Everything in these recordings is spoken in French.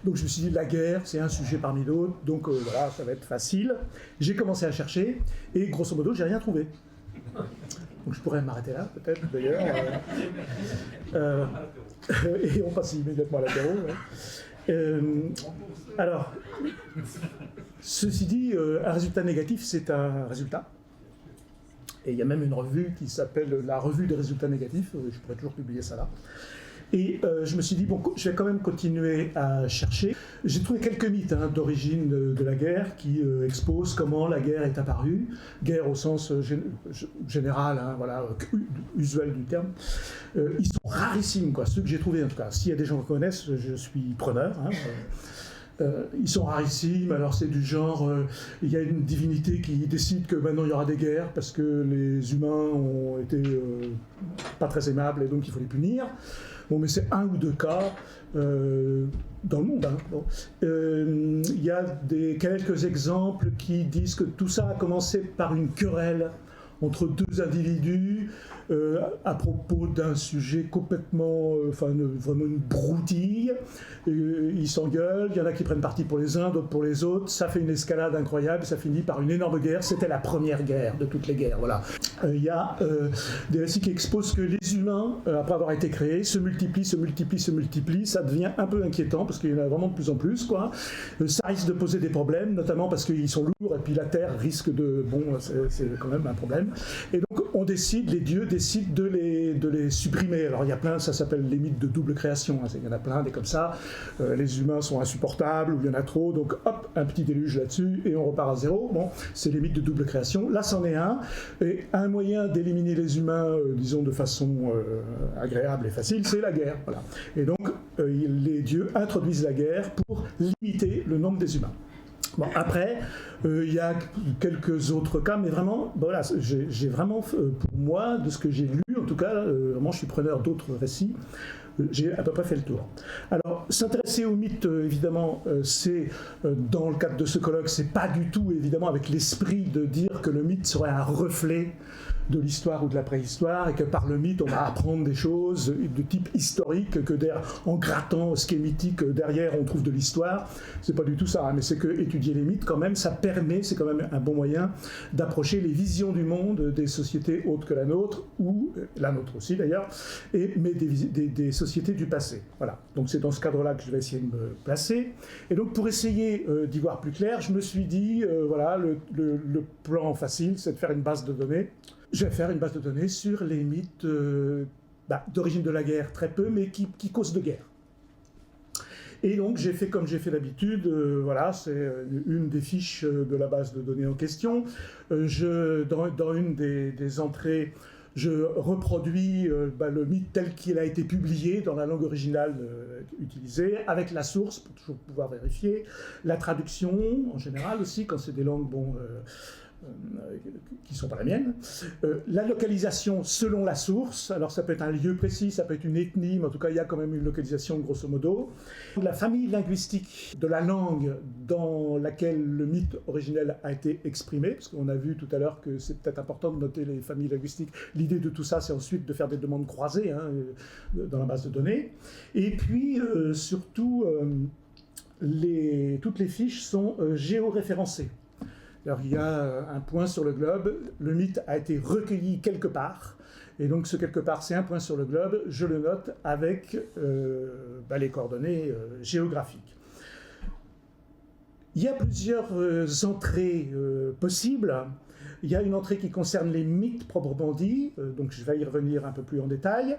Donc je me suis dit, la guerre, c'est un sujet parmi d'autres, donc voilà, ça va être facile. J'ai commencé à chercher, et grosso modo, j'ai rien trouvé. Donc je pourrais m'arrêter là, peut-être, d'ailleurs. Et on passe immédiatement à l'apéro. Alors, ceci dit, un résultat négatif, c'est un résultat. Et il y a même une revue qui s'appelle la revue des résultats négatifs, je pourrais toujours publier ça là. Et je me suis dit, bon, je vais quand même continuer à chercher. J'ai trouvé quelques mythes d'origine de la guerre qui exposent comment la guerre est apparue. Guerre au sens général, voilà, usuel du terme. Ils sont rarissimes, quoi, ceux que j'ai trouvés en tout cas. S'il y a des gens qui connaissent, je suis preneur. Ils sont rarissimes, alors c'est du genre, il y a une divinité qui décide que maintenant il y aura des guerres parce que les humains ont été pas très aimables et donc il faut les punir. Bon, mais c'est un ou deux cas dans le monde. Bon. Il y a quelques exemples qui disent que tout ça a commencé par une querelle entre deux individus à propos d'un sujet complètement, vraiment une broutille. Ils s'engueulent, il y en a qui prennent parti pour les uns, d'autres pour les autres. Ça fait une escalade incroyable, ça finit par une énorme guerre. C'était la première guerre de toutes les guerres. Voilà. Il y a des récits qui exposent que les humains, après avoir été créés, se multiplient. Ça devient un peu inquiétant parce qu'il y en a vraiment de plus en plus, quoi. Ça risque de poser des problèmes, notamment parce qu'ils sont lourds et puis la Terre risque de... Bon, c'est quand même un problème. Et donc, les dieux décident de les supprimer. Alors, il y a plein, ça s'appelle les mythes de double création. Il y en a plein, des comme ça. Les humains sont insupportables, ou il y en a trop, donc hop, un petit déluge là-dessus, et on repart à zéro. Bon, c'est les mythes de double création. Là, c'en est un. Et un moyen d'éliminer les humains, disons, de façon agréable et facile, c'est la guerre. Voilà. Et donc, les dieux introduisent la guerre pour limiter le nombre des humains. Bon, après, il y a quelques autres cas, mais vraiment, voilà, j'ai vraiment, pour moi, de ce que j'ai lu, en tout cas, vraiment, je suis preneur d'autres récits, j'ai à peu près fait le tour. Alors, s'intéresser au mythe, évidemment, c'est, dans le cadre de ce colloque, c'est pas du tout, évidemment, avec l'esprit de dire que le mythe serait un reflet de l'histoire ou de la préhistoire, et que par le mythe, on va apprendre des choses de type historique, que en grattant ce qui est mythique, derrière, on trouve de l'histoire. C'est pas du tout ça, hein, mais c'est que étudier les mythes, quand même, ça permet, c'est quand même un bon moyen d'approcher les visions du monde des sociétés autres que la nôtre, ou la nôtre aussi d'ailleurs, mais des sociétés du passé. Voilà. Donc c'est dans ce cadre-là que je vais essayer de me placer. Et donc pour essayer d'y voir plus clair, je me suis dit, voilà, le plan facile, c'est de faire une base de données. Je vais faire une base de données sur les mythes d'origine de la guerre, très peu, mais qui causent de guerre. Et donc j'ai fait comme j'ai fait d'habitude, voilà, c'est une des fiches de la base de données en question. Dans une des entrées, je reproduis le mythe tel qu'il a été publié dans la langue originale utilisée, avec la source, pour toujours pouvoir vérifier, la traduction, en général aussi, quand c'est des langues, qui ne sont pas la mienne, la localisation selon la source, alors ça peut être un lieu précis, ça peut être une ethnie, mais en tout cas il y a quand même une localisation grosso modo. La famille linguistique de la langue dans laquelle le mythe originel a été exprimé, parce qu'on a vu tout à l'heure que c'est peut-être important de noter les familles linguistiques. L'idée de tout ça, c'est ensuite de faire des demandes croisées dans la base de données. Et puis surtout, toutes les fiches sont géoréférencées. Alors il y a un point sur le globe, le mythe a été recueilli quelque part, et donc ce quelque part c'est un point sur le globe, je le note avec les coordonnées géographiques. Il y a plusieurs entrées possibles. Il y a une entrée qui concerne les mythes proprement dits, donc je vais y revenir un peu plus en détail.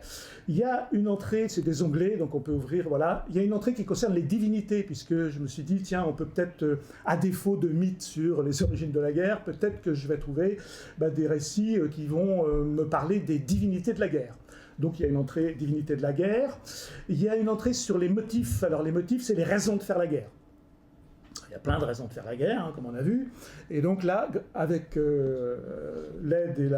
Il y a une entrée, c'est des onglets, donc on peut ouvrir, voilà. Il y a une entrée qui concerne les divinités, puisque je me suis dit, tiens, on peut peut-être, à défaut de mythes sur les origines de la guerre, peut-être que je vais trouver des récits qui vont me parler des divinités de la guerre. Donc il y a une entrée divinité de la guerre. Il y a une entrée sur les motifs. Alors les motifs, c'est les raisons de faire la guerre. Il y a plein de raisons de faire la guerre, comme on a vu. Et donc là, avec l'aide et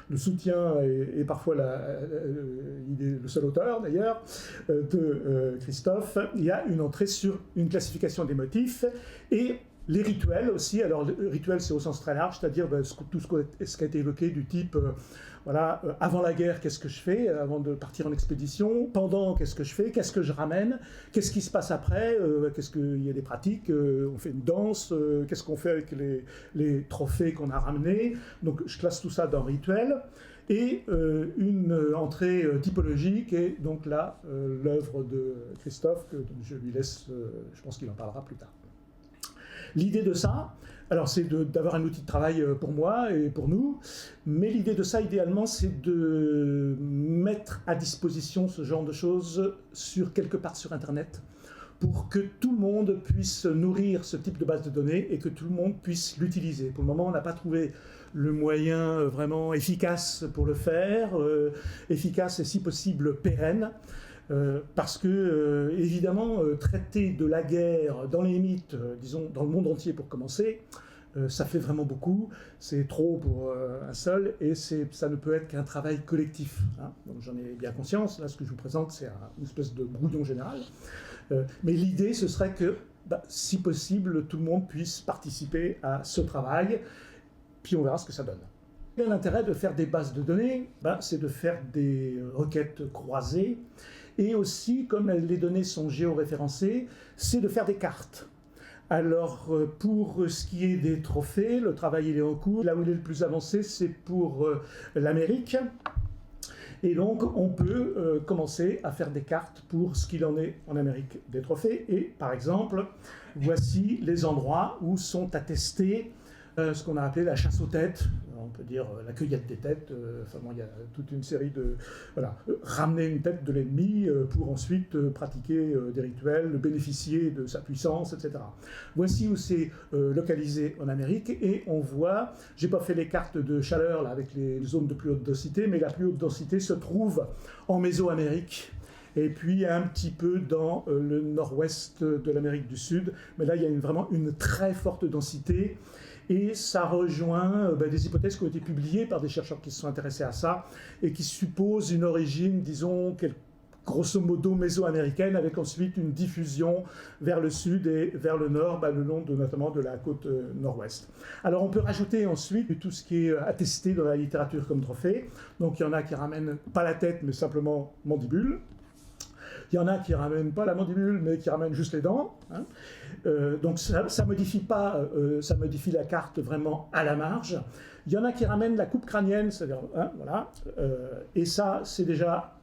le soutien, et parfois il est le seul auteur d'ailleurs, de Christophe, il y a une entrée sur une classification des motifs. Et Les rituels aussi, alors le rituel c'est au sens très large, c'est-à-dire tout ce qui a été évoqué du type, voilà, avant la guerre, qu'est-ce que je fais avant de partir en expédition, pendant, qu'est-ce que je fais, qu'est-ce que je ramène, qu'est-ce qui se passe après, qu'est-ce qu'il y a des pratiques, on fait une danse, qu'est-ce qu'on fait avec les trophées qu'on a ramenés, donc je classe tout ça dans rituel. Et une entrée typologique, et donc là, l'œuvre de Christophe, que je lui laisse, je pense qu'il en parlera plus tard. L'idée de ça, alors c'est d'avoir un outil de travail pour moi et pour nous, mais l'idée de ça, idéalement, c'est de mettre à disposition ce genre de choses sur quelque part sur Internet, pour que tout le monde puisse nourrir ce type de base de données et que tout le monde puisse l'utiliser. Pour le moment, on n'a pas trouvé le moyen vraiment efficace pour le faire, efficace et si possible pérenne. Parce que, évidemment, traiter de la guerre dans les mythes, disons dans le monde entier pour commencer, ça fait vraiment beaucoup, c'est trop pour un seul, et ça ne peut être qu'un travail collectif. Hein. Donc j'en ai bien conscience, là ce que je vous présente c'est une espèce de brouillon général, mais l'idée ce serait que, si possible, tout le monde puisse participer à ce travail, puis on verra ce que ça donne. L'intérêt de faire des bases de données, c'est de faire des requêtes croisées, et aussi, comme les données sont géoréférencées, c'est de faire des cartes. Alors, pour ce qui est des trophées, le travail il est en cours. Là où il est le plus avancé, c'est pour l'Amérique. Et donc, on peut commencer à faire des cartes pour ce qu'il en est en Amérique des trophées. Et, par exemple, voici les endroits où sont attestés ce qu'on a appelé la chasse aux têtes, on peut dire la cueillette des têtes, enfin bon, il y a toute une série de... Voilà, ramener une tête de l'ennemi pour ensuite pratiquer des rituels, bénéficier de sa puissance, etc. Voici où c'est localisé en Amérique, et on voit, j'ai pas fait les cartes de chaleur là, avec les zones de plus haute densité, mais la plus haute densité se trouve en Mésoamérique, et puis un petit peu dans le nord-ouest de l'Amérique du Sud, mais là il y a vraiment une très forte densité. Et ça rejoint des hypothèses qui ont été publiées par des chercheurs qui se sont intéressés à ça et qui supposent une origine, disons, grosso modo mésoaméricaine, avec ensuite une diffusion vers le sud et vers le nord, le long notamment de la côte nord-ouest. Alors on peut rajouter ensuite tout ce qui est attesté dans la littérature comme trophée. Donc il y en a qui ramènent pas la tête, mais simplement mandibule. Il y en a qui ne ramènent pas la mandibule, mais qui ramènent juste les dents. Hein. Donc ça modifie pas, ça modifie la carte vraiment à la marge. Il y en a qui ramènent la coupe crânienne, c'est-à-dire, hein, voilà. Et ça, c'est déjà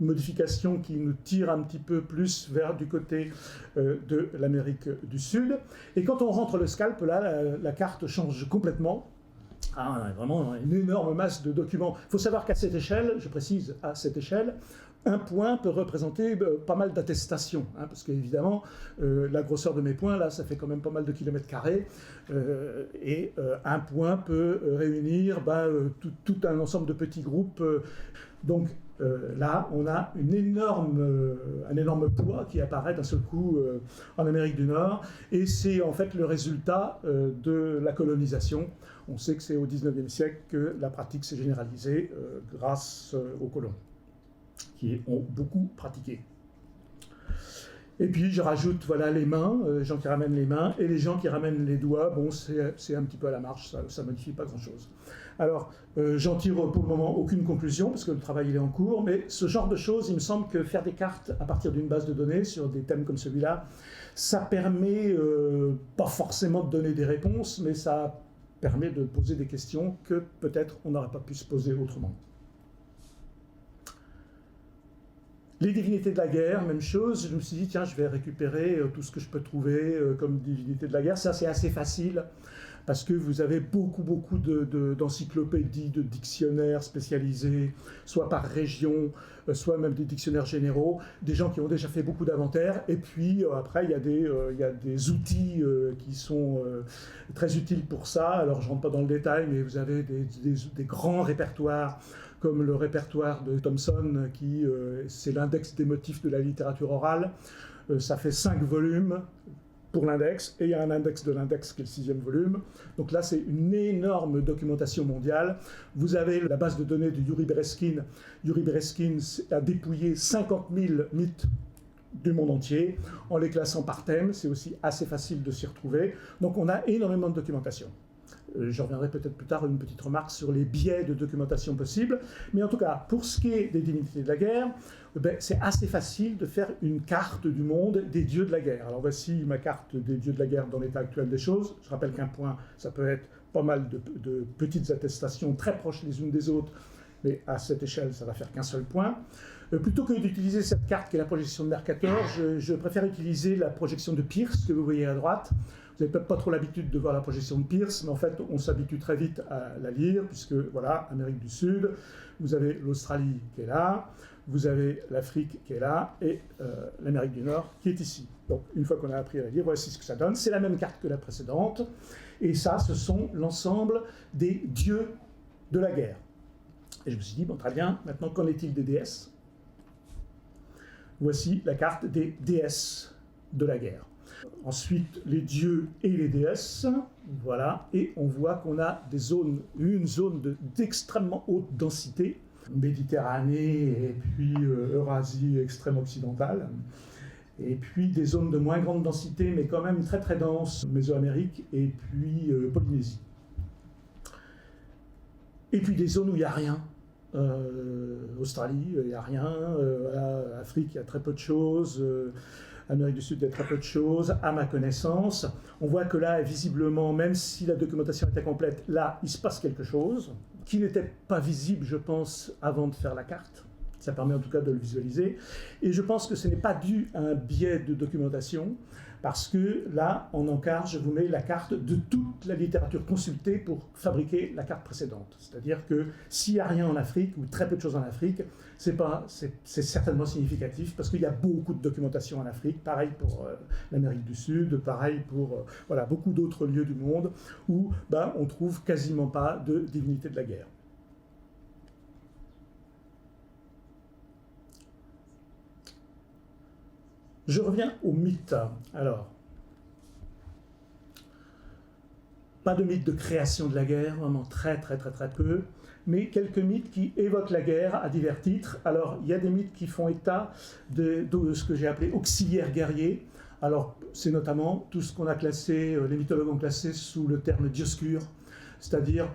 une modification qui nous tire un petit peu plus vers du côté de l'Amérique du Sud. Et quand on rentre le scalp, là, la carte change complètement. Ah, on a vraiment une énorme masse de documents. Il faut savoir qu'à cette échelle, je précise, à cette échelle, un point peut représenter pas mal d'attestations, hein, parce qu'évidemment, la grosseur de mes points, là, ça fait quand même pas mal de kilomètres carrés, et un point peut réunir tout un ensemble de petits groupes. Donc là, on a un énorme poids qui apparaît d'un seul coup en Amérique du Nord, et c'est en fait le résultat de la colonisation. On sait que c'est au XIXe siècle que la pratique s'est généralisée grâce aux colons, qui ont beaucoup pratiqué. Et puis je rajoute voilà, les mains, les gens qui ramènent les mains, et les gens qui ramènent les doigts, bon, c'est un petit peu à la marge, ça ne modifie pas grand-chose. Alors, j'en tire pour le moment aucune conclusion, parce que le travail il est en cours, mais ce genre de choses, il me semble que faire des cartes à partir d'une base de données sur des thèmes comme celui-là, ça permet pas forcément de donner des réponses, mais ça permet de poser des questions que peut-être on n'aurait pas pu se poser autrement. Les divinités de la guerre, même chose, je me suis dit, tiens, je vais récupérer tout ce que je peux trouver comme divinités de la guerre. Ça, c'est assez facile, parce que vous avez beaucoup d'encyclopédies, de dictionnaires spécialisés, soit par région, soit même des dictionnaires généraux, des gens qui ont déjà fait beaucoup d'inventaires, et puis après, il y a des outils qui sont très utiles pour ça. Alors, je ne rentre pas dans le détail, mais vous avez des grands répertoires, comme le répertoire de Thomson, qui c'est l'index des motifs de la littérature orale. Ça fait 5 volumes pour l'index, et il y a un index de l'index qui est le 6e volume. Donc là, c'est une énorme documentation mondiale. Vous avez la base de données de Yuri Bereskin. Yuri Bereskin a dépouillé 50 000 mythes du monde entier, en les classant par thème, c'est aussi assez facile de s'y retrouver. Donc on a énormément de documentation. Je reviendrai peut-être plus tard une petite remarque sur les biais de documentation possibles. Mais en tout cas, pour ce qui est des divinités de la guerre, c'est assez facile de faire une carte du monde des dieux de la guerre. Alors voici ma carte des dieux de la guerre dans l'état actuel des choses. Je rappelle qu'un point, ça peut être pas mal de petites attestations très proches les unes des autres, mais à cette échelle, ça va faire qu'un seul point. Plutôt que d'utiliser cette carte qui est la projection de Mercator, je préfère utiliser la projection de Peirce que vous voyez à droite. Vous n'avez peut-être pas trop l'habitude de voir la projection de Peirce, mais en fait, on s'habitue très vite à la lire, puisque voilà, Amérique du Sud, vous avez l'Australie qui est là, vous avez l'Afrique qui est là, et l'Amérique du Nord qui est ici. Donc, une fois qu'on a appris à la lire, voici ce que ça donne. C'est la même carte que la précédente, et ça, ce sont l'ensemble des dieux de la guerre. Et je me suis dit, bon, très bien, maintenant, qu'en est-il des déesses? Voici la carte des déesses de la guerre. Ensuite, les dieux et les déesses, voilà, et on voit qu'on a des zones, une zone d'extrêmement haute densité, Méditerranée et puis Eurasie extrême occidentale, et puis des zones de moins grande densité, mais quand même très très denses, Mésoamérique et puis Polynésie. Et puis des zones où il n'y a rien. Australie, il n'y a rien. Afrique, il y a très peu de choses. Amérique du Sud, il y a très peu de choses, à ma connaissance. On voit que là, visiblement, même si la documentation était complète, là, il se passe quelque chose qui n'était pas visible, je pense, avant de faire la carte. Ça permet en tout cas de le visualiser. Et je pense que ce n'est pas dû à un biais de documentation, parce que là, en encart, je vous mets la carte de toute la littérature consultée pour fabriquer la carte précédente. C'est-à-dire que s'il n'y a rien en Afrique, ou très peu de choses en Afrique, c'est certainement significatif, parce qu'il y a beaucoup de documentation en Afrique, pareil pour l'Amérique du Sud, pareil pour voilà, beaucoup d'autres lieux du monde, où on ne trouve quasiment pas de divinité de la guerre. Je reviens au mythe. Alors, pas de mythe de création de la guerre, vraiment très peu, mais quelques mythes qui évoquent la guerre à divers titres. Alors, il y a des mythes qui font état de ce que j'ai appelé auxiliaires guerriers. Alors, c'est notamment tout ce qu'on a classé, les mythologues ont classé sous le terme dioscure, c'est-à-dire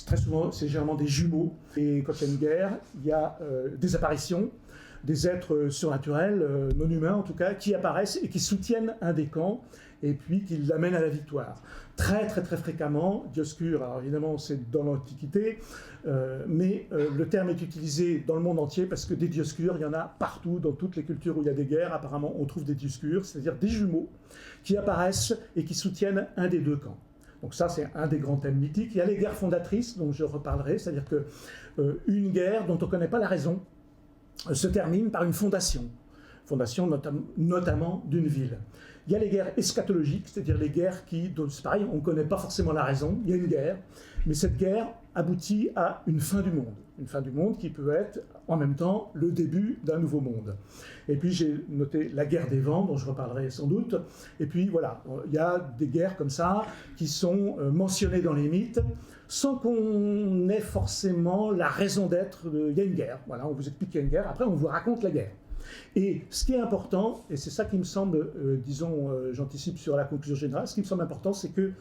très souvent, c'est généralement des jumeaux. Et quand il y a une guerre, il y a des apparitions, des êtres surnaturels, non humains en tout cas, qui apparaissent et qui soutiennent un des camps et puis qui l'amènent à la victoire. Très fréquemment, dioscure, alors évidemment c'est dans l'Antiquité, mais le terme est utilisé dans le monde entier parce que des dioscures, il y en a partout, dans toutes les cultures où il y a des guerres, apparemment on trouve des dioscures, c'est-à-dire des jumeaux qui apparaissent et qui soutiennent un des deux camps. Donc ça, c'est un des grands thèmes mythiques. Il y a les guerres fondatrices, dont je reparlerai, c'est-à-dire qu'une guerre dont on ne connaît pas la raison se termine par une fondation notamment d'une ville. Il y a les guerres eschatologiques, c'est-à-dire les guerres qui, c'est pareil, on ne connaît pas forcément la raison, il y a une guerre, mais cette guerre aboutit à une fin du monde. Une fin du monde qui peut être en même temps le début d'un nouveau monde. Et puis j'ai noté la guerre des vents, dont je reparlerai sans doute. Et puis voilà, il y a des guerres comme ça qui sont mentionnées dans les mythes, sans qu'on ait forcément la raison d'être. Il y a une guerre, voilà, on vous explique qu'il y a une guerre, après on vous raconte la guerre. Et ce qui est important, et c'est ça qui me semble, j'anticipe sur la conclusion générale, ce qui me semble important, c'est que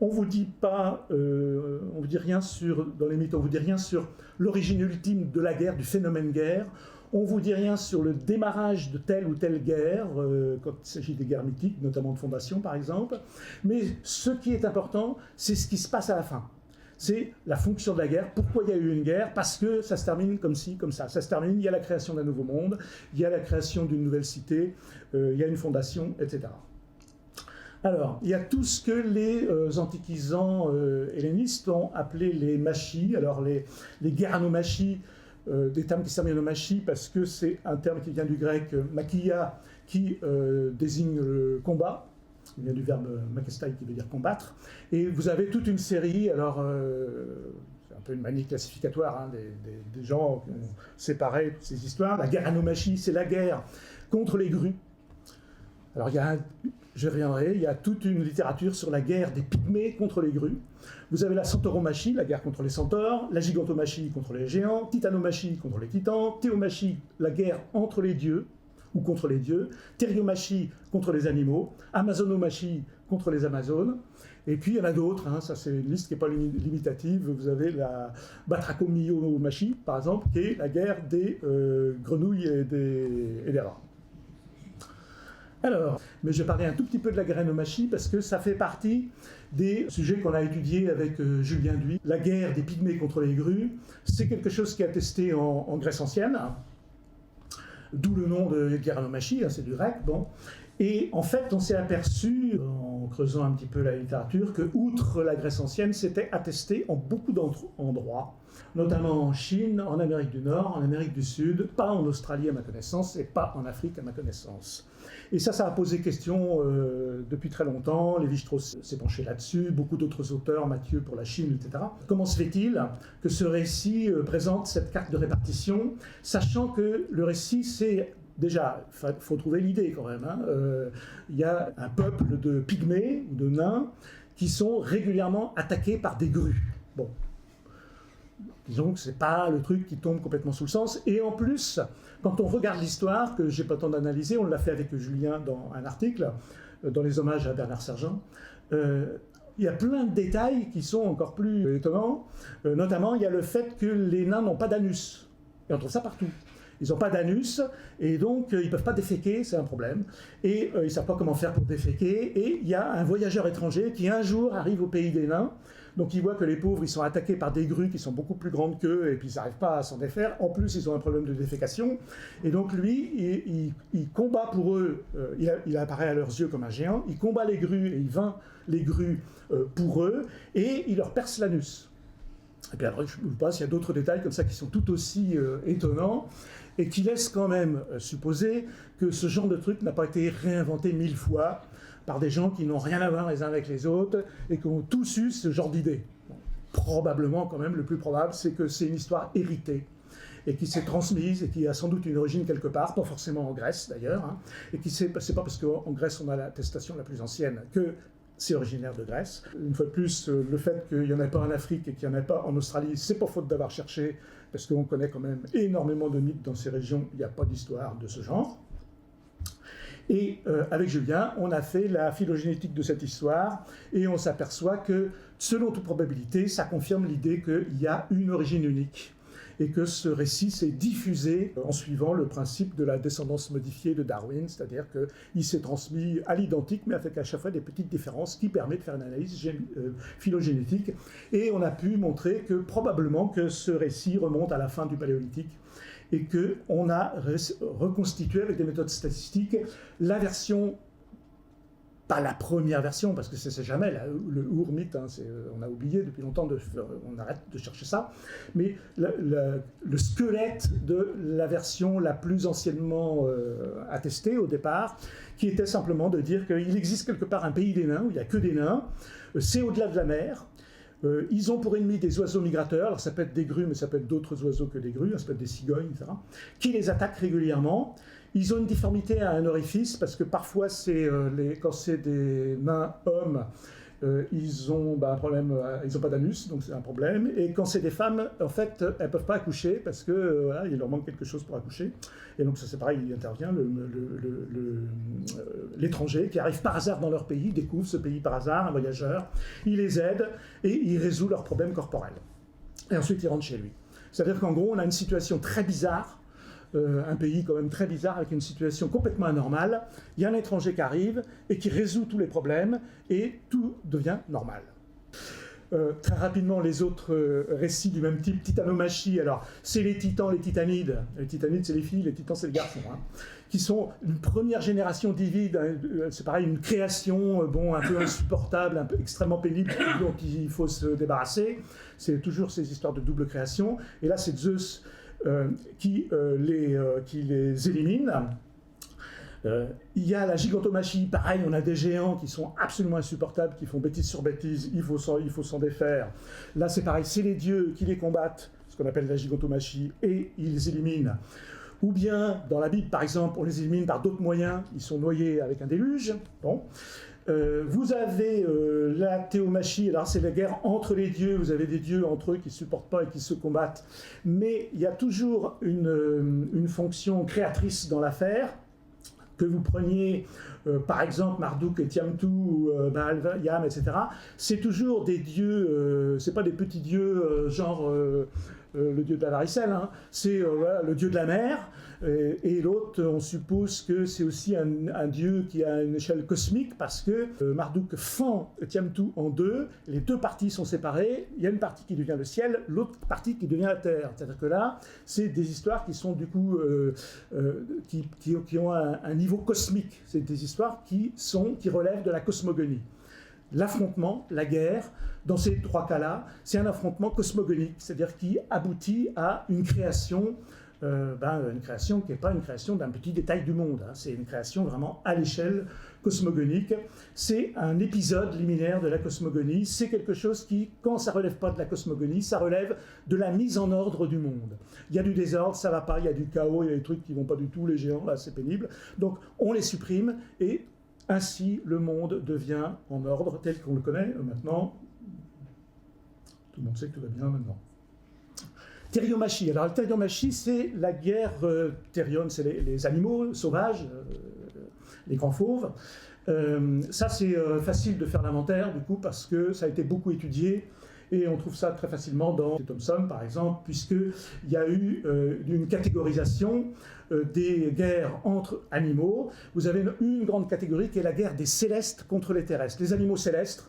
on vous dit pas, on vous dit rien sur, dans les mythes, on vous dit rien sur l'origine ultime de la guerre, du phénomène guerre. On vous dit rien sur le démarrage de telle ou telle guerre, quand il s'agit des guerres mythiques, notamment de fondation par exemple. Mais ce qui est important, c'est ce qui se passe à la fin. C'est la fonction de la guerre. Pourquoi il y a eu une guerre? Parce que ça se termine comme ci, comme ça. Ça se termine, il y a la création d'un nouveau monde, il y a la création d'une nouvelle cité, il y a une fondation, etc. Alors, il y a tout ce que les antiquisants hellénistes ont appelé les machies. Alors, les guerranomachie, des termes qui servent à nomachie, parce que c'est un terme qui vient du grec makia, qui désigne le combat. Il vient du verbe makestai qui veut dire combattre. Et vous avez toute une série, alors c'est un peu une manie classificatoire, hein, des gens qui ont séparé ces histoires. La guerranomachie, c'est la guerre contre les grues. Alors je reviendrai, il y a toute une littérature sur la guerre des pygmées contre les grues. Vous avez la centauromachie, la guerre contre les centaures, la gigantomachie contre les géants, titanomachie contre les titans, théomachie, la guerre entre les dieux, ou contre les dieux, theriomachie contre les animaux, amazonomachie contre les Amazones, et puis il y en a d'autres, hein, ça c'est une liste qui n'est pas limitative, vous avez la batrachomyomachie par exemple, qui est la guerre des grenouilles et des rats. Alors, mais je vais parler un tout petit peu de la granomachie parce que ça fait partie des sujets qu'on a étudiés avec Julien Duy. La guerre des pygmées contre les grues, c'est quelque chose qui est attesté en Grèce ancienne, d'où le nom de granomachie, hein, c'est du grec, bon. Et en fait, on s'est aperçu, en creusant un petit peu la littérature, que outre la Grèce ancienne, c'était attesté en beaucoup d'endroits, notamment en Chine, en Amérique du Nord, en Amérique du Sud, pas en Australie à ma connaissance, et pas en Afrique à ma connaissance. Et ça a posé question depuis très longtemps. Lévi-Strauss s'est penché là-dessus, beaucoup d'autres auteurs, Mathieu pour la Chine, etc. Comment se fait-il que ce récit présente cette carte de répartition, sachant que le récit, c'est... Déjà, il faut trouver l'idée quand même. Hein. Y a un peuple de pygmées, de nains, qui sont régulièrement attaqués par des grues. Bon. Disons que ce n'est pas le truc qui tombe complètement sous le sens. Et en plus, quand on regarde l'histoire, que je n'ai pas le temps d'analyser, on l'a fait avec Julien dans un article, dans les hommages à Bernard Sergent, il y a plein de détails qui sont encore plus étonnants. Notamment, il y a le fait que les nains n'ont pas d'anus. Et on trouve ça partout. Ils n'ont pas d'anus, et donc ils ne peuvent pas déféquer, c'est un problème. Et ils ne savent pas comment faire pour déféquer. Et il y a un voyageur étranger qui un jour arrive au pays des nains. Donc il voit que les pauvres, ils sont attaqués par des grues qui sont beaucoup plus grandes qu'eux, et puis ils n'arrivent pas à s'en défaire. En plus, ils ont un problème de défécation. Et donc lui, il combat pour eux, il apparaît à leurs yeux comme un géant, il combat les grues, et il vainc les grues pour eux, et il leur perce l'anus. Et puis après, je ne sais pas s'il y a d'autres détails comme ça qui sont tout aussi étonnants, et qui laissent quand même supposer que ce genre de truc n'a pas été réinventé 1000 fois par des gens qui n'ont rien à voir les uns avec les autres et qui ont tous eu ce genre d'idée. Bon, probablement, quand même, le plus probable, c'est que c'est une histoire héritée et qui s'est transmise et qui a sans doute une origine quelque part, pas forcément en Grèce d'ailleurs, hein, et qui c'est pas parce qu'en Grèce on a l'attestation la plus ancienne que c'est originaire de Grèce. Une fois de plus, le fait qu'il n'y en ait pas en Afrique et qu'il n'y en ait pas en Australie, c'est pas faute d'avoir cherché, parce qu'on connaît quand même énormément de mythes dans ces régions, il n'y a pas d'histoire de ce genre. Et avec Julien, on a fait la phylogénétique de cette histoire, et on s'aperçoit que, selon toute probabilité, ça confirme l'idée qu'il y a une origine unique, et que ce récit s'est diffusé en suivant le principe de la descendance modifiée de Darwin, c'est-à-dire qu'il s'est transmis à l'identique, mais avec à chaque fois des petites différences qui permettent de faire une analyse phylogénétique. Et on a pu montrer que probablement que ce récit remonte à la fin du Paléolithique, et qu'on a reconstitué avec des méthodes statistiques la version, pas la première version, parce que c'est jamais le Ur-mythe, hein, on a oublié depuis longtemps, on arrête de chercher ça, mais le squelette de la version la plus anciennement attestée au départ, qui était simplement de dire qu'il existe quelque part un pays des nains, où il n'y a que des nains, c'est au-delà de la mer. Ils ont pour ennemis des oiseaux migrateurs, alors ça peut être des grues, mais ça peut être d'autres oiseaux que des grues, ça peut être des cigognes, etc., qui les attaquent régulièrement. Ils ont une difformité à un orifice, parce que parfois, quand c'est des nains hommes, ils ont un problème, ils n'ont pas d'anus, donc c'est un problème. Et quand c'est des femmes, en fait, elles ne peuvent pas accoucher, parce que voilà, il leur manque quelque chose pour accoucher. Et donc ça c'est pareil, il intervient, l'étranger qui arrive par hasard dans leur pays, découvre ce pays par hasard, un voyageur, il les aide et il résout leurs problèmes corporels. Et ensuite il rentre chez lui. C'est-à-dire qu'en gros on a une situation très bizarre, un pays quand même très bizarre avec une situation complètement anormale, il y a un étranger qui arrive et qui résout tous les problèmes et tout devient normal. Très rapidement, les autres récits du même type, titanomachie, alors c'est les titans, les titanides c'est les filles, les titans c'est les garçons, hein, qui sont une première génération divide, c'est pareil, une création un peu insupportable, un peu extrêmement pénible, dont il faut se débarrasser, c'est toujours ces histoires de double création, et là c'est Zeus qui les élimine. Il y a la gigantomachie, pareil, on a des géants qui sont absolument insupportables, qui font bêtise sur bêtise, il faut s'en défaire. Là c'est pareil, c'est les dieux qui les combattent, ce qu'on appelle la gigantomachie, et ils les éliminent. Ou bien, dans la Bible par exemple, on les élimine par d'autres moyens, ils sont noyés avec un déluge. Bon. Vous avez la théomachie, alors c'est la guerre entre les dieux, vous avez des dieux entre eux qui ne se supportent pas et qui se combattent, mais il y a toujours une fonction créatrice dans l'affaire. Que vous preniez, par exemple, Marduk et Tiamtu, ou Baal Yam, etc., c'est toujours des dieux, c'est pas des petits dieux genre le dieu de la varicelle, hein, c'est voilà, le dieu de la mer, et l'autre, on suppose que c'est aussi un dieu qui a une échelle cosmique, parce que Marduk fend Tiamtu en deux, les deux parties sont séparées, il y a une partie qui devient le ciel, l'autre partie qui devient la terre. C'est-à-dire que là, c'est des histoires qui sont du coup, qui ont un niveau cosmique, c'est des histoires qui relèvent de la cosmogonie. L'affrontement, la guerre, dans ces trois cas-là, c'est un affrontement cosmogonique, c'est-à-dire qui aboutit à une création qui n'est pas une création d'un petit détail du monde, hein, c'est une création vraiment à l'échelle cosmogonique. C'est un épisode liminaire de la cosmogonie, c'est quelque chose qui, quand ça ne relève pas de la cosmogonie, ça relève de la mise en ordre du monde. Il y a du désordre, ça ne va pas, il y a du chaos, il y a des trucs qui ne vont pas du tout, les géants, là c'est pénible. Donc on les supprime et ainsi le monde devient en ordre tel qu'on le connaît maintenant. Tout le monde sait que tout va bien maintenant. Theriomachie. Alors, le Theriomachie, c'est la guerre Therion, c'est les animaux sauvages, les grands fauves. Ça, c'est facile de faire l'inventaire, du coup, parce que ça a été beaucoup étudié, et on trouve ça très facilement dans Thomson, par exemple, puisqu'il y a eu une catégorisation des guerres entre animaux. Vous avez une grande catégorie qui est la guerre des célestes contre les terrestres. Les animaux célestes,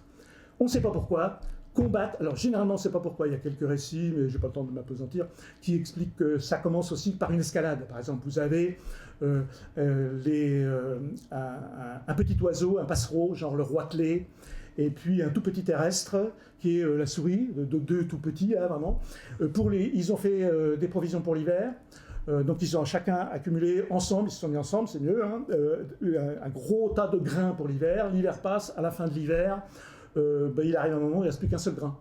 on ne sait pas pourquoi, combattent, alors généralement on ne sait pas pourquoi, il y a quelques récits, mais je n'ai pas le temps de m'appesantir, qui expliquent que ça commence aussi par une escalade. Par exemple, vous avez un petit oiseau, un passereau, genre le roitelet, et puis un tout petit terrestre, qui est la souris, deux tout petits, hein, vraiment. Ils ont fait des provisions pour l'hiver, donc ils ont chacun accumulé ensemble, ils se sont mis ensemble, c'est mieux, hein, un gros tas de grains pour l'hiver. L'hiver passe, à la fin de l'hiver, il arrive un moment où il ne reste plus qu'un seul grain.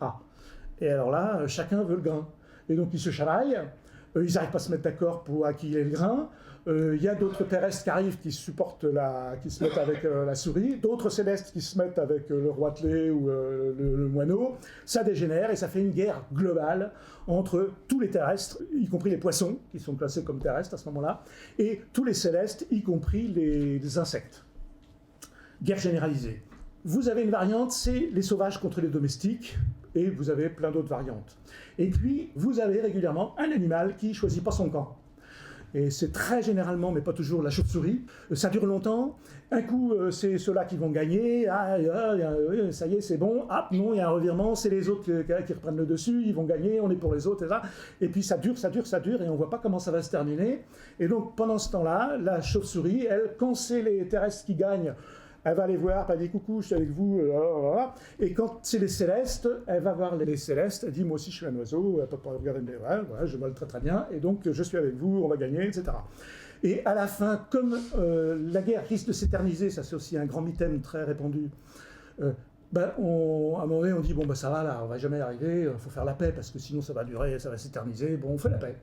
Ah. Et alors là, chacun veut le grain. Et donc ils se chamaillent, ils n'arrivent pas à se mettre d'accord pour à qui il est le grain. Il y a d'autres terrestres qui arrivent, qui se mettent avec la souris, d'autres célestes qui se mettent avec le roitelet ou le moineau. Ça dégénère et ça fait une guerre globale entre tous les terrestres, y compris les poissons, qui sont classés comme terrestres à ce moment-là, et tous les célestes, y compris les insectes. Guerre généralisée. Vous avez une variante, c'est les sauvages contre les domestiques, et vous avez plein d'autres variantes. Et puis, vous avez régulièrement un animal qui ne choisit pas son camp. Et c'est très généralement, mais pas toujours, la chauve-souris. Ça dure longtemps. Un coup, c'est ceux-là qui vont gagner. Ça y est, c'est bon. Ah, non, il y a un revirement. C'est les autres qui reprennent le dessus. Ils vont gagner. On est pour les autres. Et puis ça dure. Et on ne voit pas comment ça va se terminer. Et donc, pendant ce temps-là, la chauve-souris, elle, quand c'est les terrestres qui gagnent, elle va aller voir, elle dit coucou, je suis avec vous, et quand c'est les célestes, elle va voir les célestes, elle dit moi aussi je suis un oiseau, elle peut pas regarder, voilà, je vole très très bien, et donc je suis avec vous, on va gagner, etc. Et à la fin, comme la guerre risque de s'éterniser, ça c'est aussi un grand mythème très répandu, à un moment donné on dit bon ça va là, on va jamais arriver, il faut faire la paix, parce que sinon ça va durer, ça va s'éterniser, bon on fait la paix.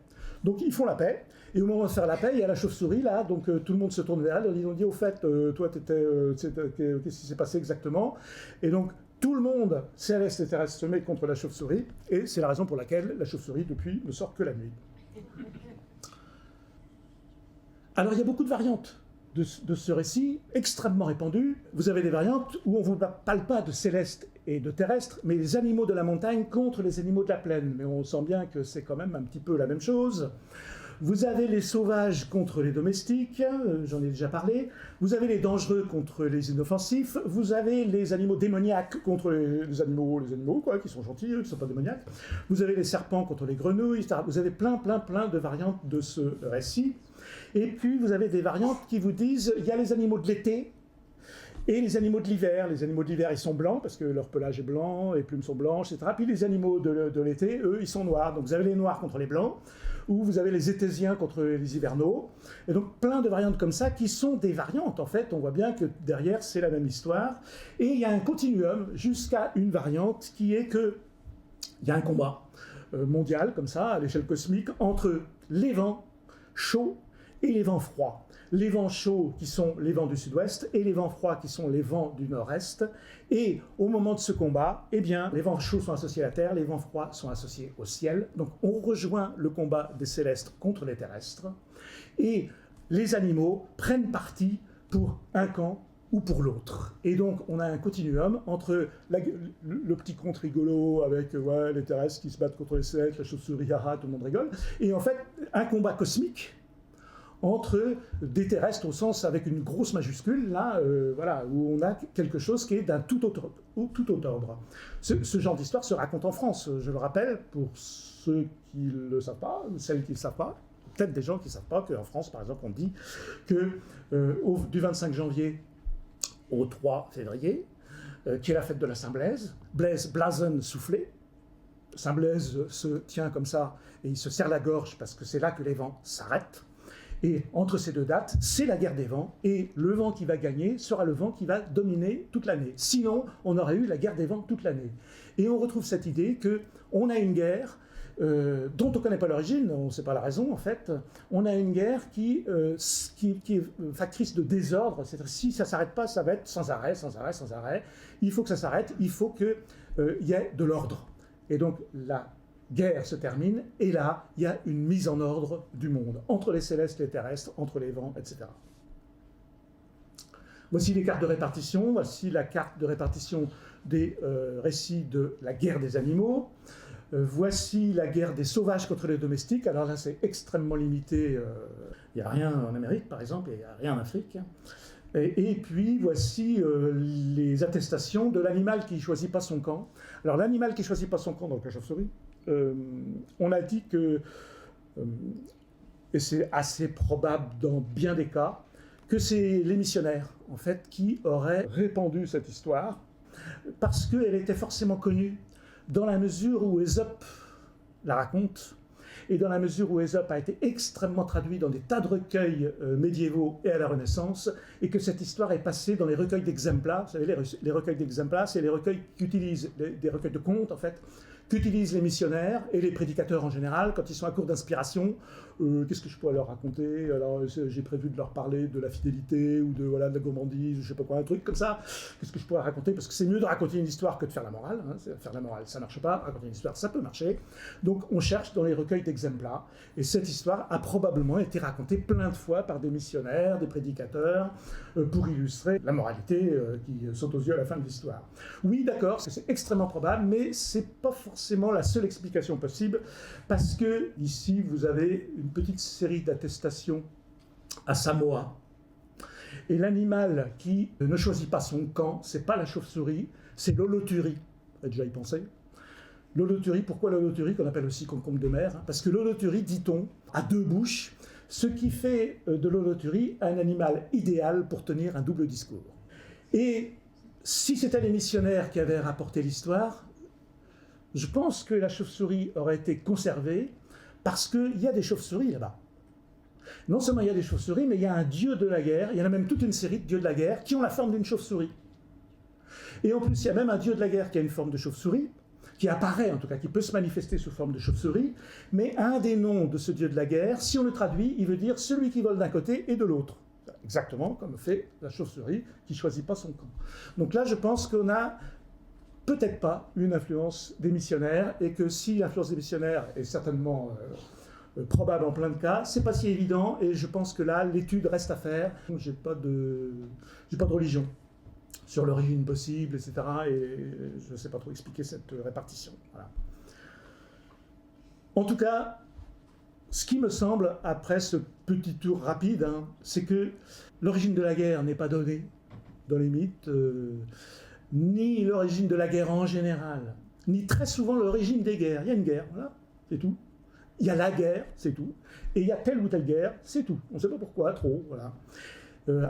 Donc ils font la paix, et au moment de faire la paix, il y a la chauve-souris là, donc tout le monde se tourne vers elle, ils ont dit au fait, toi qu'est-ce qui s'est passé exactement? Et donc tout le monde, céleste et terrestre, se met contre la chauve-souris, et c'est la raison pour laquelle la chauve-souris depuis ne sort que la nuit. Alors il y a beaucoup de variantes de ce récit, extrêmement répandu. Vous avez des variantes où on ne vous parle pas de céleste et de terrestre, mais les animaux de la montagne contre les animaux de la plaine. Mais on sent bien que c'est quand même un petit peu la même chose. Vous avez les sauvages contre les domestiques, j'en ai déjà parlé. Vous avez les dangereux contre les inoffensifs. Vous avez les animaux démoniaques contre les animaux quoi, qui sont gentils, qui ne sont pas démoniaques. Vous avez les serpents contre les grenouilles, etc. Vous avez plein de variantes de ce récit. Et puis vous avez des variantes qui vous disent, il y a les animaux de l'été et les animaux de l'hiver. Les animaux de l'hiver, ils sont blancs parce que leur pelage est blanc, les plumes sont blanches, etc. Puis les animaux de l'été, eux, ils sont noirs. Donc vous avez les noirs contre les blancs, ou vous avez les étésiens contre les hivernaux. Et donc plein de variantes comme ça qui sont des variantes. En fait, on voit bien que derrière, c'est la même histoire. Et il y a un continuum jusqu'à une variante qui est que il y a un combat mondial, comme ça, à l'échelle cosmique, entre les vents chauds et les vents froids. Les vents chauds qui sont les vents du sud-ouest et les vents froids qui sont les vents du nord-est. Et au moment de ce combat, eh bien, les vents chauds sont associés à la Terre, les vents froids sont associés au ciel. Donc on rejoint le combat des célestes contre les terrestres. Et les animaux prennent parti pour un camp ou pour l'autre. Et donc, on a un continuum entre le petit conte rigolo avec les terrestres qui se battent contre les célestes, la chauve-souris, haha, tout le monde rigole, et en fait, un combat cosmique entre des terrestres au sens avec une grosse majuscule, là, où on a quelque chose qui est d'un tout autre ordre. Ce genre d'histoire se raconte en France, je le rappelle, pour ceux qui ne le savent pas, celles qui ne le savent pas, peut-être des gens qui ne savent pas qu'en France, par exemple, on dit que du 25 janvier au 3 février, qui est la fête de la Saint-Blaise, Blason soufflé, Saint-Blaise se tient comme ça et il se serre la gorge parce que c'est là que les vents s'arrêtent. Et entre ces deux dates, c'est la guerre des vents, et le vent qui va gagner sera le vent qui va dominer toute l'année. Sinon, on aurait eu la guerre des vents toute l'année. Et on retrouve cette idée qu'on a une guerre dont on ne connaît pas l'origine, on ne sait pas la raison en fait. On a une guerre qui est factrice de désordre, c'est-à-dire si ça ne s'arrête pas, ça va être sans arrêt, sans arrêt, sans arrêt. Il faut que ça s'arrête, il faut qu'il y ait de l'ordre. Et donc la guerre se termine, et là, il y a une mise en ordre du monde, entre les célestes, les terrestres, entre les vents, etc. Voici les cartes de répartition, voici la carte de répartition des récits de la guerre des animaux. Voici la guerre des sauvages contre les domestiques. Alors là, c'est extrêmement limité. Il n'y a rien en Amérique, par exemple, et il n'y a rien en Afrique. Et puis, voici les attestations de l'animal qui ne choisit pas son camp. Alors, l'animal qui ne choisit pas son camp, donc la chauve-souris, on a dit que, et c'est assez probable dans bien des cas, que c'est les missionnaires, en fait, qui auraient répandu cette histoire, parce qu'elle était forcément connue, dans la mesure où Ésope la raconte, et dans la mesure où Ésope a été extrêmement traduit dans des tas de recueils médiévaux et à la Renaissance, et que cette histoire est passée dans les recueils d'exemplaires. Vous savez, les recueils d'exemplaires, c'est les recueils qu'utilisent, des recueils de contes, en fait, qu'utilisent les missionnaires et les prédicateurs en général quand ils sont à court d'inspiration. Qu'est-ce que je pourrais leur raconter? Alors, j'ai prévu de leur parler de la fidélité ou de la gourmandise, je ne sais pas quoi, un truc comme ça. Qu'est-ce que je pourrais raconter? Parce que c'est mieux de raconter une histoire que de faire la morale. Hein. Faire la morale, ça ne marche pas. Raconter une histoire, ça peut marcher. Donc, on cherche dans les recueils d'exemplaires. Et cette histoire a probablement été racontée plein de fois par des missionnaires, des prédicateurs, pour illustrer la moralité qui saute aux yeux à la fin de l'histoire. Oui, d'accord, c'est extrêmement probable, mais ce n'est pas forcément la seule explication possible, parce que ici, vous avez une petite série d'attestations à Samoa. Et l'animal qui ne choisit pas son camp, c'est pas la chauve-souris, c'est l'holothurie. Vous avez déjà y pensé? L'holothurie, pourquoi l'holothurie, qu'on appelle aussi concombre de mer? Parce que l'holothurie, dit-on, a deux bouches, ce qui fait de l'holothurie un animal idéal pour tenir un double discours. Et si c'était les missionnaires qui avaient rapporté l'histoire, je pense que la chauve-souris aurait été conservée parce qu'il y a des chauves-souris là-bas. Non seulement il y a des chauves-souris, mais il y a un dieu de la guerre, il y en a même toute une série de dieux de la guerre qui ont la forme d'une chauve-souris. Et en plus, il y a même un dieu de la guerre qui a une forme de chauve-souris, qui apparaît en tout cas, qui peut se manifester sous forme de chauve-souris, mais un des noms de ce dieu de la guerre, si on le traduit, il veut dire celui qui vole d'un côté et de l'autre. Exactement comme fait la chauve-souris qui ne choisit pas son camp. Donc là, je pense qu'on a peut-être pas une influence des missionnaires, et que si l'influence des missionnaires est certainement probable en plein de cas, c'est pas si évident, et je pense que là, l'étude reste à faire. J'ai pas de religion sur l'origine possible, etc., et je ne sais pas trop expliquer cette répartition. Voilà. En tout cas, ce qui me semble, après ce petit tour rapide, c'est que l'origine de la guerre n'est pas donnée dans les mythes, ni l'origine de la guerre en général, ni très souvent l'origine des guerres. Il y a une guerre, voilà, c'est tout. Il y a la guerre, c'est tout. Et il y a telle ou telle guerre, c'est tout. On ne sait pas pourquoi, trop, voilà.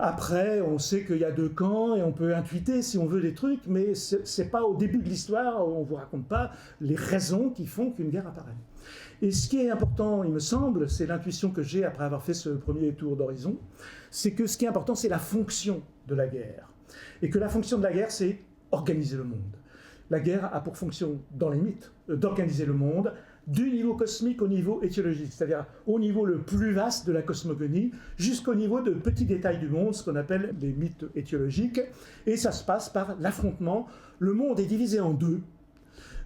Après, on sait qu'il y a deux camps, et on peut intuiter, si on veut, des trucs, mais c'est pas au début de l'histoire, on ne vous raconte pas les raisons qui font qu'une guerre apparaît. Et ce qui est important, il me semble, c'est l'intuition que j'ai après avoir fait ce premier tour d'horizon, c'est que ce qui est important, c'est la fonction de la guerre. Et que la fonction de la guerre, c'est organiser le monde. La guerre a pour fonction, dans les mythes, d'organiser le monde, du niveau cosmique au niveau étiologique, c'est-à-dire au niveau le plus vaste de la cosmogonie, jusqu'au niveau de petits détails du monde, ce qu'on appelle les mythes étiologiques, et ça se passe par l'affrontement. Le monde est divisé en deux.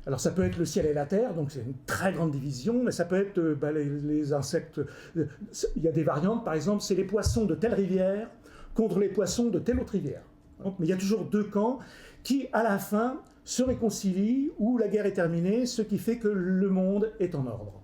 Alors ça peut être le ciel et la terre, donc c'est une très grande division, mais ça peut être les insectes. Il y a des variantes, par exemple, c'est les poissons de telle rivière contre les poissons de telle autre rivière. Mais il y a toujours deux camps qui, à la fin, se réconcilient, où la guerre est terminée, ce qui fait que le monde est en ordre.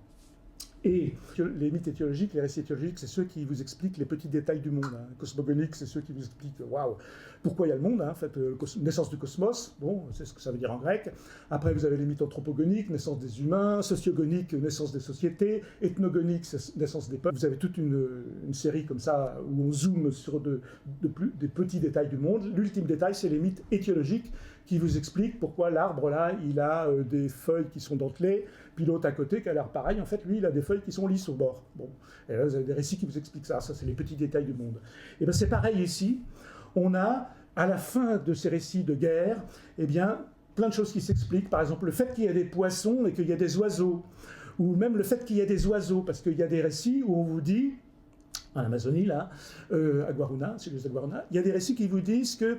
Et les mythes étiologiques, les récits étiologiques, c'est ceux qui vous expliquent les petits détails du monde. Cosmogoniques, c'est ceux qui vous expliquent, waouh, pourquoi il y a le monde, en fait, naissance du cosmos, bon, c'est ce que ça veut dire en grec. Après, vous avez les mythes anthropogoniques, naissance des humains, sociogoniques, naissance des sociétés, ethnogoniques, naissance des peuples. Vous avez toute une série comme ça, où on zoome sur des petits détails du monde. L'ultime détail, c'est les mythes étiologiques, qui vous expliquent pourquoi l'arbre, là, il a des feuilles qui sont dentelées, puis l'autre à côté qui a l'air pareil, en fait, lui, il a des feuilles qui sont lisses au bord. Bon. Et là, vous avez des récits qui vous expliquent ça, c'est les petits détails du monde. Et bien, c'est pareil ici, on a, à la fin de ces récits de guerre, eh bien, plein de choses qui s'expliquent, par exemple, le fait qu'il y ait des poissons et qu'il y ait des oiseaux, ou même le fait qu'il y ait des oiseaux, parce qu'il y a des récits où on vous dit, en Amazonie, là, à Guaruna, c'est les Guaruna, il y a des récits qui vous disent que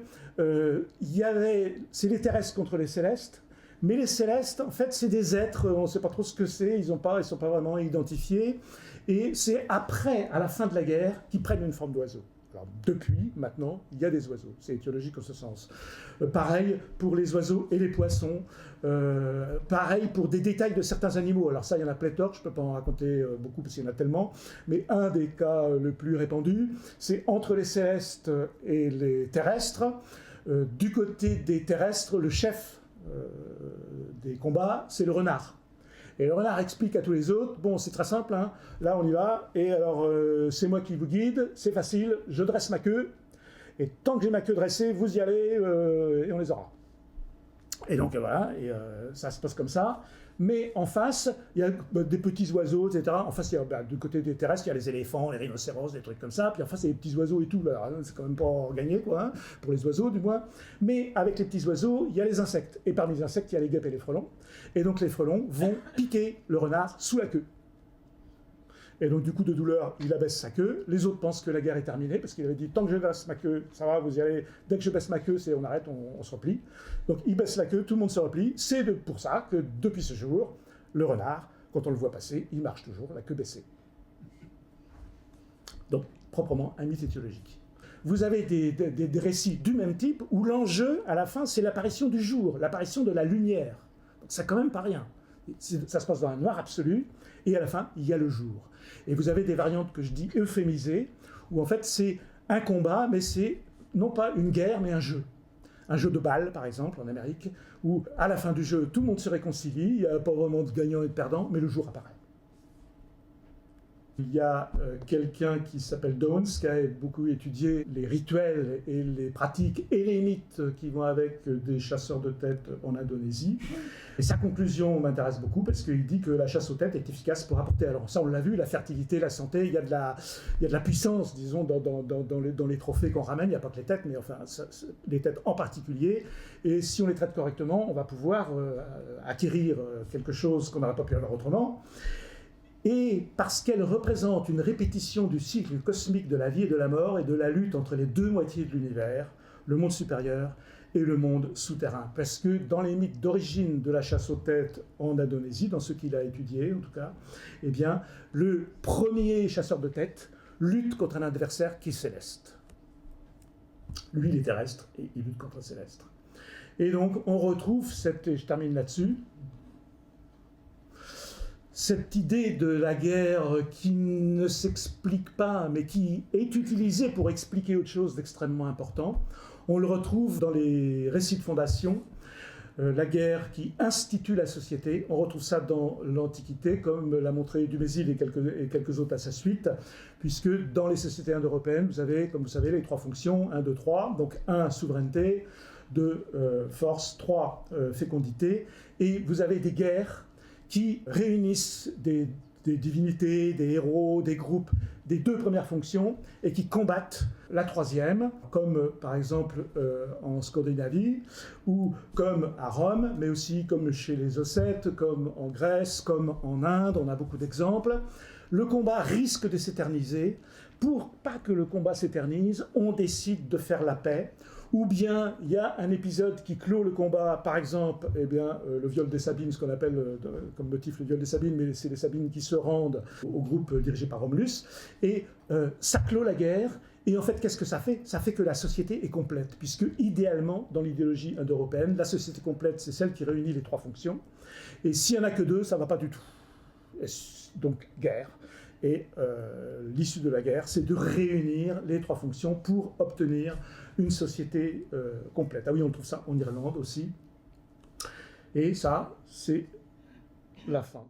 c'est les terrestres contre les célestes, mais les célestes, en fait, c'est des êtres, on ne sait pas trop ce que c'est, ils ne sont pas vraiment identifiés, et c'est après, à la fin de la guerre, qu'ils prennent une forme d'oiseau. Alors, depuis, maintenant, il y a des oiseaux. C'est étiologique en ce sens. Pareil pour les oiseaux et les poissons. Pareil pour des détails de certains animaux. Alors ça, il y en a pléthore, je ne peux pas en raconter beaucoup parce qu'il y en a tellement. Mais un des cas le plus répandu, c'est entre les célestes et les terrestres. Du côté des terrestres, le chef des combats, c'est le renard. Et le renard explique à tous les autres, bon, c'est très simple, hein, là on y va, et alors c'est moi qui vous guide, c'est facile, je dresse ma queue, et tant que j'ai ma queue dressée, vous y allez, et on les aura. Et donc voilà, et ça se passe comme ça. Mais en face, il y a des petits oiseaux, etc. En face, du côté des terrestres, il y a les éléphants, les rhinocéros, des trucs comme ça. Puis en face, il y a les petits oiseaux et tout. Alors, c'est quand même pas gagné, quoi, hein, pour les oiseaux, du moins. Mais avec les petits oiseaux, il y a les insectes. Et parmi les insectes, il y a les guêpes et les frelons. Et donc, les frelons vont piquer le renard sous la queue. Et donc, du coup de douleur, il abaisse sa queue. Les autres pensent que la guerre est terminée, parce qu'il avait dit, tant que je baisse ma queue, ça va, vous y allez. Dès que je baisse ma queue, on arrête, on se replie. Donc, il baisse la queue, tout le monde se replie. C'est pour ça que, depuis ce jour, le renard, quand on le voit passer, il marche toujours, la queue baissée. Donc, proprement, un mythe étiologique. Vous avez des récits du même type, où l'enjeu, à la fin, c'est l'apparition du jour, l'apparition de la lumière. Donc, c'est quand même pas rien. Ça se passe dans un noir absolu, et à la fin, il y a le jour. Et vous avez des variantes que je dis euphémisées, où en fait c'est un combat, mais c'est non pas une guerre, mais un jeu. Un jeu de balles, par exemple, en Amérique, où à la fin du jeu, tout le monde se réconcilie, il n'y a pas vraiment de gagnant et de perdant, mais le jour apparaît. Il y a quelqu'un qui s'appelle Downes, qui a beaucoup étudié les rituels et les pratiques et les mythes qui vont avec des chasseurs de têtes en Indonésie. Et sa conclusion m'intéresse beaucoup parce qu'il dit que la chasse aux têtes est efficace pour apporter, alors ça on l'a vu, la fertilité, la santé, il y a de la puissance, disons, dans les trophées qu'on ramène, il n'y a pas que les têtes, mais enfin les têtes en particulier. Et si on les traite correctement, on va pouvoir acquérir quelque chose qu'on n'aurait pas pu avoir autrement. Et parce qu'elle représente une répétition du cycle cosmique de la vie et de la mort et de la lutte entre les deux moitiés de l'univers, le monde supérieur et le monde souterrain. Parce que dans les mythes d'origine de la chasse aux têtes en Indonésie, dans ce qu'il a étudié en tout cas, eh bien, le premier chasseur de têtes lutte contre un adversaire qui est céleste. Lui, il est terrestre et il lutte contre un céleste. Et donc, on retrouve et je termine là-dessus, cette idée de la guerre qui ne s'explique pas, mais qui est utilisée pour expliquer autre chose d'extrêmement important. On le retrouve dans les récits de fondation, la guerre qui institue la société. On retrouve ça dans l'Antiquité, comme l'a montré Dumézil et quelques autres à sa suite, puisque dans les sociétés indo-européennes, vous avez, comme vous savez, les trois fonctions, 1, 2, 3. Donc 1, souveraineté, 2, force, 3, fécondité. Et vous avez des guerres qui réunissent des divinités, des héros, des groupes des deux premières fonctions et qui combattent la troisième, comme par exemple en Scandinavie ou comme à Rome, mais aussi comme chez les Ossètes, comme en Grèce, comme en Inde, on a beaucoup d'exemples. Le combat risque de s'éterniser. Pour pas que le combat s'éternise, on décide de faire la paix. Ou bien il y a un épisode qui clôt le combat, par exemple, eh bien, le viol des Sabines, ce qu'on appelle comme motif le viol des Sabines, mais c'est les Sabines qui se rendent au groupe dirigé par Romulus, et ça clôt la guerre. Et en fait, qu'est-ce que ça fait? Ça fait que la société est complète, puisque idéalement, dans l'idéologie indo-européenne, la société complète, c'est celle qui réunit les 3 fonctions. Et s'il n'y en a que 2, ça ne va pas du tout. Et donc, guerre. Et l'issue de la guerre, c'est de réunir les 3 fonctions pour obtenir une société complète. Ah oui, on trouve ça en Irlande aussi. Et ça, c'est la fin.